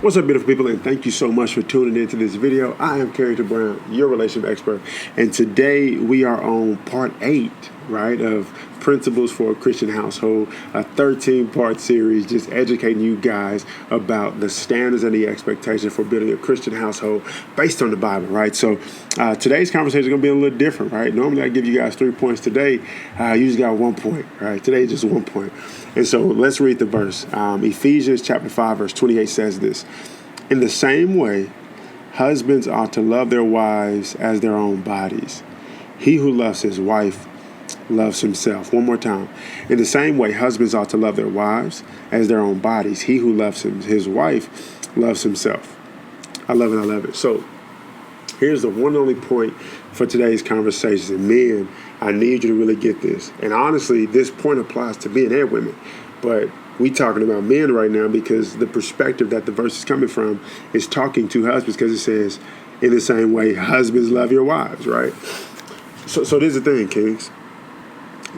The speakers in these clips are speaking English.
What's up, beautiful people, and thank you so much for tuning into this video. I am Carrington Brown, your relationship expert, and today we are on part 8, right, of Principles for a Christian Household, a 13-part series just educating you guys about the standards and the expectations for building a Christian household based on the Bible, right? So today's conversation is going to be a little different, right? Normally I give you guys 3 points. Today, you just got 1 point, right? Today, just 1 point. And so let's read the verse. Ephesians chapter 5, verse 28 says this: "In the same way, husbands ought to love their wives as their own bodies. He who loves his wife loves himself." One more time. "In the same way, husbands ought to love their wives as their own bodies. He who loves his wife loves himself." I love it. I love it. So here's the one and only point for today's conversation. And men, I need you to really get this. And honestly, this point applies to men and women. But we talking about men right now because the perspective that the verse is coming from is talking to husbands, because it says, in the same way, husbands love your wives, right? So this is the thing, kings.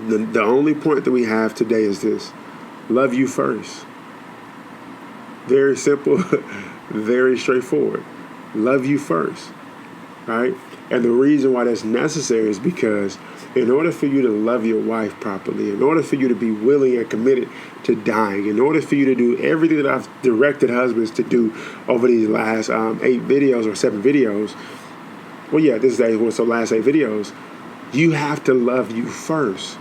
The only point that we have today is this: love you first. Very simple, very straightforward. Love you first, right? And the reason why that's necessary is because in order for you to love your wife properly, in order for you to be willing and committed to dying, in order for you to do everything that I've directed husbands to do over these last 8 videos or 7 videos, well, yeah, this is the last 8 videos, you have to love you first.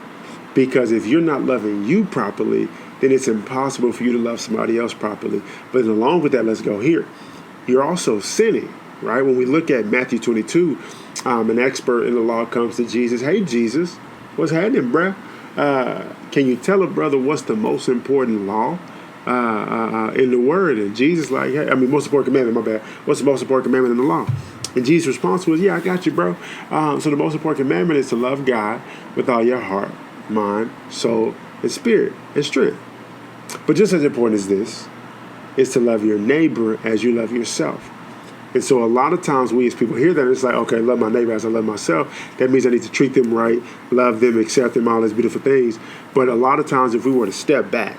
Because if you're not loving you properly, then it's impossible for you to love somebody else properly. But along with that, let's go here. You're also sinning, right? When we look at Matthew 22, an expert in the law comes to Jesus. "Hey, Jesus, what's happening, bruh? Can you tell a brother what's the most important law in the word?" And Jesus like, "Hey, most important commandment, my bad. What's the most important commandment in the law?" And Jesus' response was, "Yeah, I got you, bro. So the most important commandment is to love God with all your heart, mind, soul, and spirit, and strength. But just as important as this is to love your neighbor as you love yourself." And so a lot of times we as people hear that, and it's like, okay, love my neighbor as I love myself. That means I need to treat them right, love them, accept them, all those beautiful things. But a lot of times if we were to step back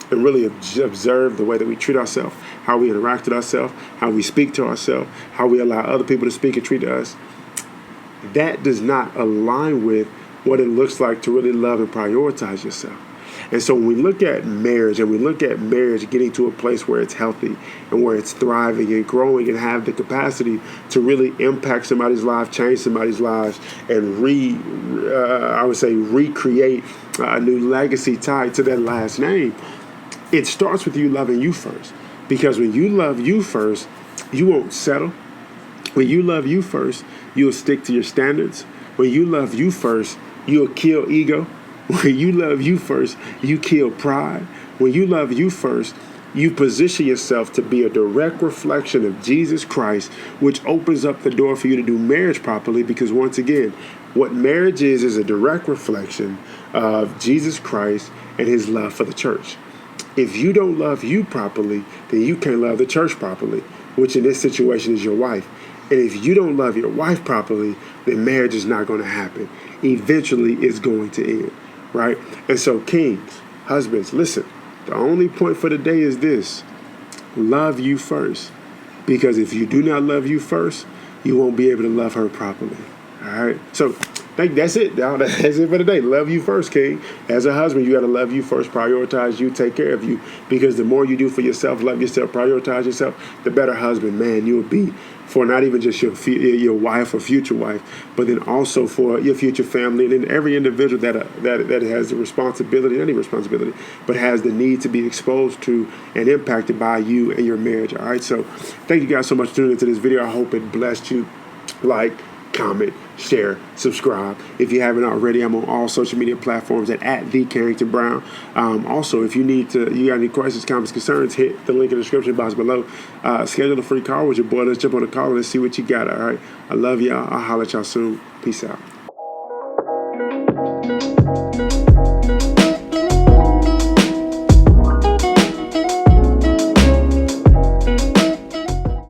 and really observe the way that we treat ourselves, how we interact with ourselves, how we speak to ourselves, how we allow other people to speak and treat us, that does not align with what it looks like to really love and prioritize yourself. And so when we look at marriage, and we look at marriage getting to a place where it's healthy and where it's thriving and growing and have the capacity to really impact somebody's life, change somebody's lives, and recreate a new legacy tied to that last name, it starts with you loving you first. Because when you love you first, you won't settle. When you love you first, you'll stick to your standards. When you love you first, you'll kill ego. When you love you first, you kill pride. When you love you first, you position yourself to be a direct reflection of Jesus Christ, which opens up the door for you to do marriage properly. Because once again, what marriage is a direct reflection of Jesus Christ and his love for the church. If you don't love you properly, then you can't love the church properly, which in this situation is your wife. And if you don't love your wife properly, then marriage is not going to happen. Eventually, it's going to end, right? And so, kings, husbands, listen, the only point for today is this: love you first. Because if you do not love you first, you won't be able to love her properly, all right? So that's it. That's it for today. Love you first, king. As a husband, you got to love you first, prioritize you, take care of you. Because the more you do for yourself, love yourself, prioritize yourself, the better husband, man, you will be for not even just your wife or future wife, but then also for your future family, and then every individual that has the responsibility, not even responsibility, but has the need to be exposed to and impacted by you and your marriage. All right. So thank you guys so much for tuning into this video. I hope it blessed you. Like, comment, share, subscribe. If you haven't already, I'm on all social media platforms at TheCarringtonBrown. Also, if you got any questions, comments, concerns, hit the link in the description box below. Schedule a free call with your boy. Let's jump on a call and let's see what you got. All right. I love y'all. I'll holler at y'all soon. Peace out.